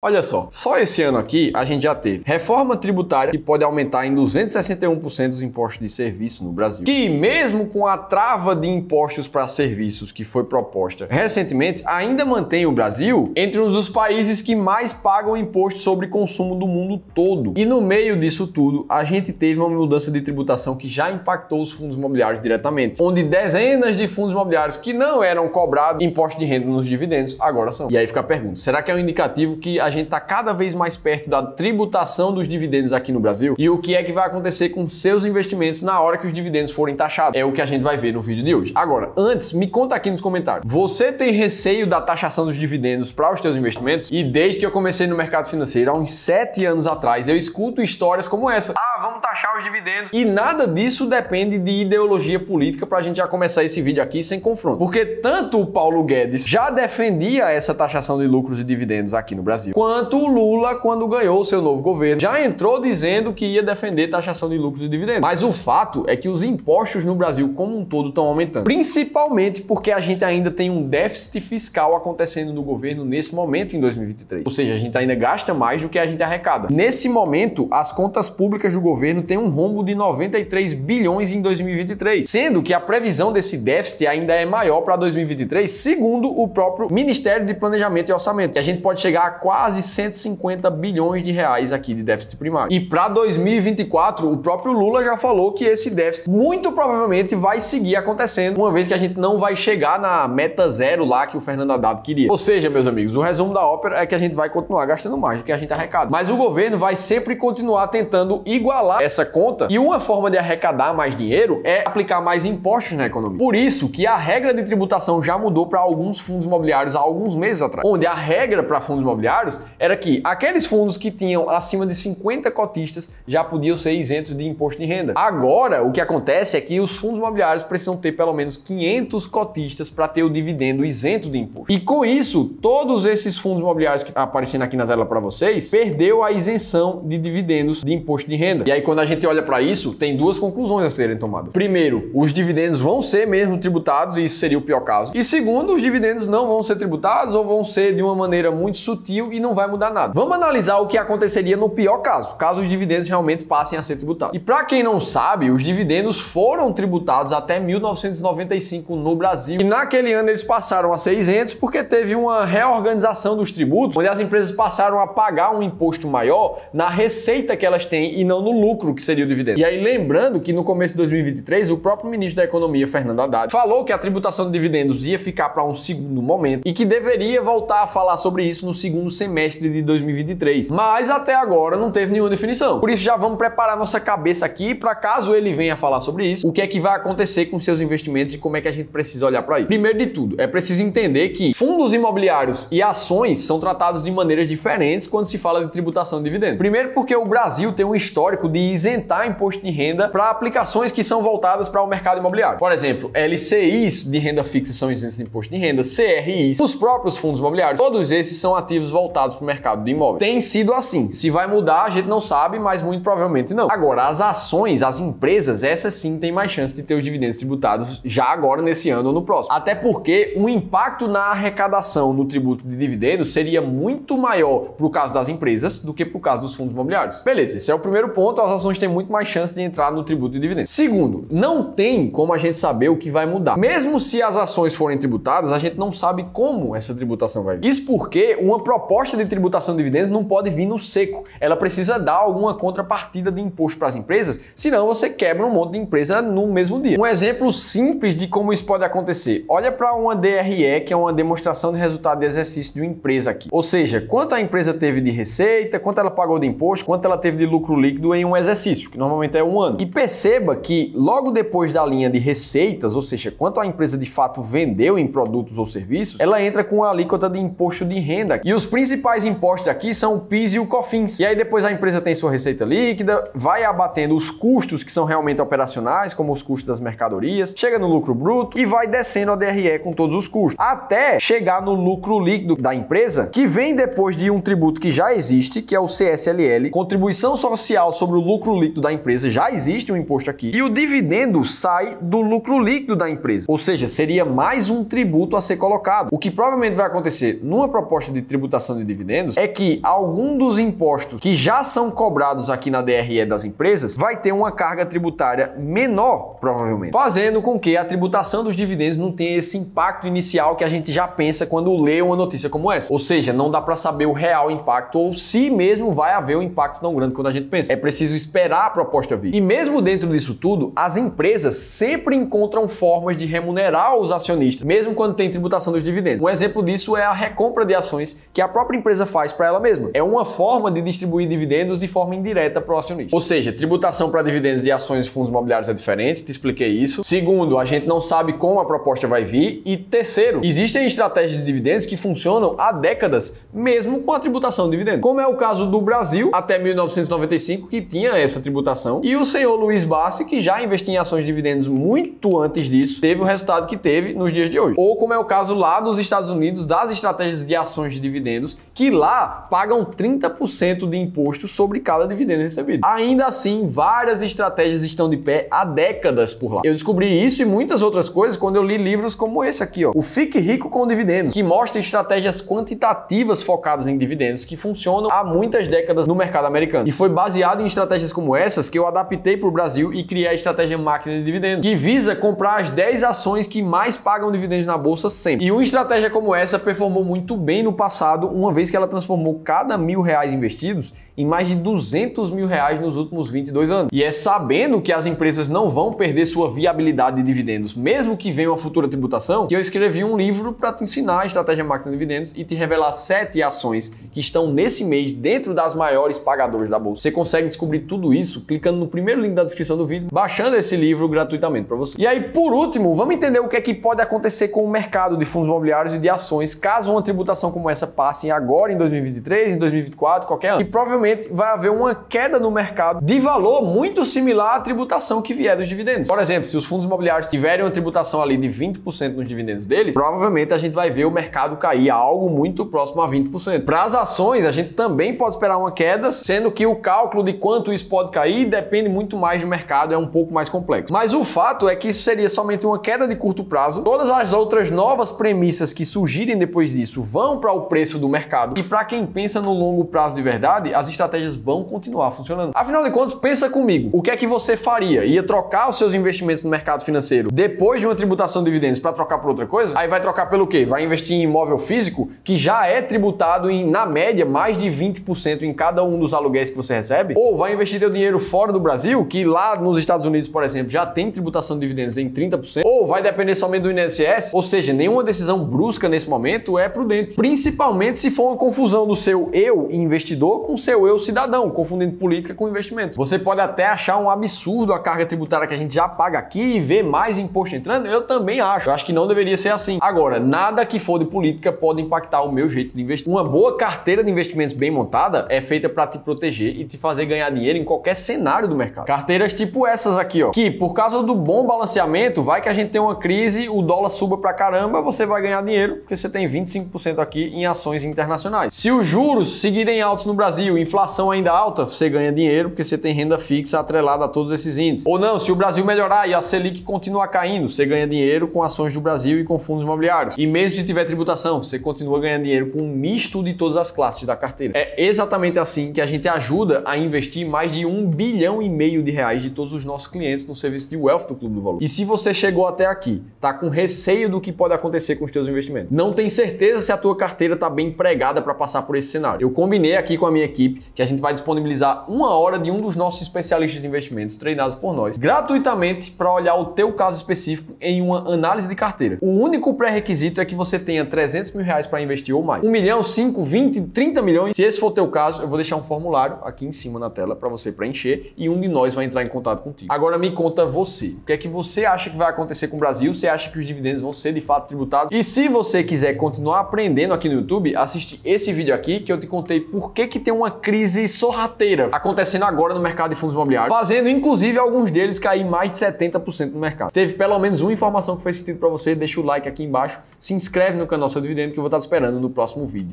Olha só esse ano aqui a gente já teve reforma tributária que pode aumentar em 261% os impostos de serviço no Brasil, que mesmo com a trava de impostos para serviços que foi proposta recentemente, ainda mantém o Brasil entre um dos países que mais pagam imposto sobre consumo do mundo todo. E no meio disso tudo, a gente teve uma mudança de tributação que já impactou os fundos imobiliários diretamente, onde dezenas de fundos imobiliários que não eram cobrados imposto de renda nos dividendos, agora são. E aí fica a pergunta, será que é um indicativo que a gente está cada vez mais perto da tributação dos dividendos aqui no Brasil? E o que é que vai acontecer com seus investimentos na hora que os dividendos forem taxados? É o que a gente vai ver no vídeo de hoje. Agora, antes, me conta aqui nos comentários. Você tem receio da taxação dos dividendos para os seus investimentos? E desde que eu comecei no mercado financeiro, há uns 7 anos atrás, eu escuto histórias como essa. Vamos taxar os dividendos. E nada disso depende de ideologia política para a gente já começar esse vídeo aqui sem confronto. Porque tanto o Paulo Guedes já defendia essa taxação de lucros e dividendos aqui no Brasil, quanto o Lula, quando ganhou o seu novo governo, já entrou dizendo que ia defender taxação de lucros e dividendos. Mas o fato é que os impostos no Brasil como um todo estão aumentando. Principalmente porque a gente ainda tem um déficit fiscal acontecendo no governo nesse momento em 2023. Ou seja, a gente ainda gasta mais do que a gente arrecada. Nesse momento, as contas públicas do governo têm um rombo de 93 bilhões em 2023, sendo que a previsão desse déficit ainda é maior para 2023, segundo o próprio Ministério de Planejamento e Orçamento, que a gente pode chegar a quase 150 bilhões de reais aqui de déficit primário. E para 2024, o próprio Lula já falou que esse déficit muito provavelmente vai seguir acontecendo, uma vez que a gente não vai chegar na meta zero lá que o Fernando Haddad queria. Ou seja, meus amigos, o resumo da ópera é que a gente vai continuar gastando mais do que a gente arrecada. Mas o governo vai sempre continuar tentando igualar essa conta, e uma forma de arrecadar mais dinheiro é aplicar mais impostos na economia. Por isso que a regra de tributação já mudou para alguns fundos imobiliários há alguns meses atrás, onde a regra para fundos imobiliários era que aqueles fundos que tinham acima de 50 cotistas já podiam ser isentos de imposto de renda. Agora, o que acontece é que os fundos imobiliários precisam ter pelo menos 500 cotistas para ter o dividendo isento de imposto. E com isso, todos esses fundos imobiliários que estão aparecendo aqui na tela para vocês, perdeu a isenção de dividendos de imposto de renda. E aí, quando a gente olha para isso, tem duas conclusões a serem tomadas. Primeiro, os dividendos vão ser mesmo tributados, e isso seria o pior caso. E segundo, os dividendos não vão ser tributados ou vão ser de uma maneira muito sutil e não vai mudar nada. Vamos analisar o que aconteceria no pior caso os dividendos realmente passem a ser tributados. E para quem não sabe, os dividendos foram tributados até 1995 no Brasil. E naquele ano eles passaram a ser isentos porque teve uma reorganização dos tributos, onde as empresas passaram a pagar um imposto maior na receita que elas têm e não no lucro, que seria o dividendo. E aí, lembrando que no começo de 2023, o próprio ministro da Economia, Fernando Haddad, falou que a tributação de dividendos ia ficar para um segundo momento e que deveria voltar a falar sobre isso no segundo semestre de 2023. Mas até agora não teve nenhuma definição. Por isso, já vamos preparar nossa cabeça aqui para caso ele venha falar sobre isso, o que é que vai acontecer com seus investimentos e como é que a gente precisa olhar para isso. Primeiro de tudo, é preciso entender que fundos imobiliários e ações são tratados de maneiras diferentes quando se fala de tributação de dividendos. Primeiro porque o Brasil tem um histórico de isentar imposto de renda para aplicações que são voltadas para o mercado imobiliário. Por exemplo, LCIs de renda fixa são isentos de imposto de renda, CRIs, os próprios fundos imobiliários, todos esses são ativos voltados para o mercado de imóvel. Tem sido assim. Se vai mudar, a gente não sabe, mas muito provavelmente não. Agora, as ações, as empresas, essas sim têm mais chance de ter os dividendos tributados já agora, nesse ano ou no próximo. Até porque o impacto na arrecadação no tributo de dividendos seria muito maior pro caso das empresas do que pro caso dos fundos imobiliários. Beleza, esse é o primeiro ponto, as ações têm muito mais chance de entrar no tributo de dividendos. Segundo, não tem como a gente saber o que vai mudar. Mesmo se as ações forem tributadas, a gente não sabe como essa tributação vai vir. Isso porque uma proposta de tributação de dividendos não pode vir no seco. Ela precisa dar alguma contrapartida de imposto para as empresas, senão você quebra um monte de empresa no mesmo dia. Um exemplo simples de como isso pode acontecer. Olha para uma DRE, que é uma demonstração de resultado de exercício de uma empresa aqui. Ou seja, quanto a empresa teve de receita, quanto ela pagou de imposto, quanto ela teve de lucro líquido em um exercício, que normalmente é um ano. E perceba que logo depois da linha de receitas, ou seja, quanto a empresa de fato vendeu em produtos ou serviços, ela entra com a alíquota de imposto de renda. E os principais impostos aqui são o PIS e o COFINS. E aí depois a empresa tem sua receita líquida, vai abatendo os custos que são realmente operacionais, como os custos das mercadorias, chega no lucro bruto e vai descendo a DRE com todos os custos, até chegar no lucro líquido da empresa, que vem depois de um tributo que já existe, que é o CSLL, Contribuição Social sobre o Lucro Líquido líquido da empresa, já existe um imposto aqui, e o dividendo sai do lucro líquido da empresa. Ou seja, seria mais um tributo a ser colocado. O que provavelmente vai acontecer numa proposta de tributação de dividendos é que algum dos impostos que já são cobrados aqui na DRE das empresas vai ter uma carga tributária menor, provavelmente, fazendo com que a tributação dos dividendos não tenha esse impacto inicial que a gente já pensa quando lê uma notícia como essa. Ou seja, não dá para saber o real impacto ou se mesmo vai haver um impacto tão grande quando a gente pensa. É preciso esperar a proposta vir. E mesmo dentro disso tudo, as empresas sempre encontram formas de remunerar os acionistas, mesmo quando tem tributação dos dividendos. Um exemplo disso é a recompra de ações que a própria empresa faz para ela mesma. É uma forma de distribuir dividendos de forma indireta para o acionista. Ou seja, tributação para dividendos de ações e fundos imobiliários é diferente, te expliquei isso. Segundo, a gente não sabe como a proposta vai vir. E terceiro, existem estratégias de dividendos que funcionam há décadas, mesmo com a tributação de dividendos. Como é o caso do Brasil, até 1995, que tinha essa tributação, e o senhor Luiz Bassi, que já investia em ações de dividendos muito antes disso, teve o resultado que teve nos dias de hoje. Ou como é o caso lá dos Estados Unidos, das estratégias de ações de dividendos, que lá pagam 30% de imposto sobre cada dividendo recebido. Ainda assim, várias estratégias estão de pé há décadas por lá. Eu descobri isso e muitas outras coisas quando eu li livros como esse aqui, ó, o Fique Rico com Dividendos, que mostra estratégias quantitativas focadas em dividendos que funcionam há muitas décadas no mercado americano. E foi baseado em estratégias como essas que eu adaptei para o Brasil e criei a estratégia máquina de dividendos, que visa comprar as 10 ações que mais pagam dividendos na bolsa sempre. E uma estratégia como essa performou muito bem no passado, uma vez que ela transformou cada R$1.000 investidos em mais de R$200.000 nos últimos 22 anos. E é sabendo que as empresas não vão perder sua viabilidade de dividendos, mesmo que venha uma futura tributação, que eu escrevi um livro para te ensinar a estratégia máquina de dividendos e te revelar 7 ações que estão nesse mês dentro das maiores pagadoras da bolsa. Você consegue descobrir tudo isso clicando no primeiro link da descrição do vídeo, baixando esse livro gratuitamente para você. E aí, por último, vamos entender o que é que pode acontecer com o mercado de fundos imobiliários e de ações caso uma tributação como essa passe agora em 2023, em 2024, qualquer ano. E provavelmente vai haver uma queda no mercado de valor muito similar à tributação que vier dos dividendos. Por exemplo, se os fundos imobiliários tiverem uma tributação ali de 20% nos dividendos deles, provavelmente a gente vai ver o mercado cair a algo muito próximo a 20%. Para as ações, a gente também pode esperar uma queda, sendo que o cálculo de quanto isso pode cair depende muito mais do mercado, é um pouco mais complexo. Mas o fato é que isso seria somente uma queda de curto prazo. Todas as outras novas premissas que surgirem depois disso vão para o preço do mercado. E para quem pensa no longo prazo de verdade, as estratégias vão continuar funcionando. Afinal de contas, pensa comigo, o que é que você faria? Ia trocar os seus investimentos no mercado financeiro depois de uma tributação de dividendos para trocar por outra coisa? Aí vai trocar pelo quê? Vai investir em imóvel físico, que já é tributado em, na média, mais de 20% em cada um dos aluguéis que você recebe? Ou vai investir seu dinheiro fora do Brasil, que lá nos Estados Unidos, por exemplo, já tem tributação de dividendos em 30%? Ou vai depender somente do INSS? Ou seja, nenhuma decisão brusca nesse momento é prudente. Principalmente se for uma confusão do seu eu investidor com o seu eu cidadão, confundindo política com investimentos. Você pode até achar um absurdo a carga tributária que a gente já paga aqui e ver mais imposto entrando. Eu também acho. Eu acho que não deveria ser assim. Agora, nada que for de política pode impactar o meu jeito de investir. Uma boa carteira de investimentos bem montada é feita para te proteger e te fazer ganhar dinheiro em qualquer cenário do mercado. Carteiras tipo essas aqui, ó, que por causa do bom balanceamento, vai que a gente tem uma crise, o dólar suba pra caramba, você vai ganhar dinheiro porque você tem 25% aqui em ações internacionais. Se os juros seguirem altos no Brasil, inflação ainda alta, você ganha dinheiro porque você tem renda fixa atrelada a todos esses índices. Ou não, se o Brasil melhorar e a Selic continuar caindo, você ganha dinheiro com ações do Brasil e com fundos imobiliários. E mesmo se tiver tributação, você continua ganhando dinheiro com um misto de todas as classes da carteira. É exatamente assim que a gente ajuda a investir mais de R$1,5 bilhão de todos os nossos clientes no serviço de Wealth do Clube do Valor. E se você chegou até aqui, tá com receio do que pode acontecer com os teus investimentos, não tem certeza se a tua carteira tá bem empregada para passar por esse cenário, eu combinei aqui com a minha equipe que a gente vai disponibilizar 1 hora de um dos nossos especialistas de investimentos treinados por nós, gratuitamente, para olhar o teu caso específico em uma análise de carteira. O único pré-requisito é que você tenha R$300 mil para investir ou mais. 1 milhão, 5, 20, 30 milhões. Se esse for o teu caso, eu vou deixar um formulário aqui em cima na tela para você preencher e um de nós vai entrar em contato contigo. Agora me conta você. O que é que você acha que vai acontecer com o Brasil? Você acha que os dividendos vão ser de fato tributados? E se você quiser continuar aprendendo aqui no YouTube, assiste esse vídeo aqui que eu te contei por que tem uma crise sorrateira acontecendo agora no mercado de fundos imobiliários, fazendo inclusive alguns deles cair mais de 70% no mercado. Se teve pelo menos uma informação que fez sentido para você, deixa o like aqui embaixo, se inscreve no canal Seu Dividendo que eu vou estar te esperando no próximo vídeo.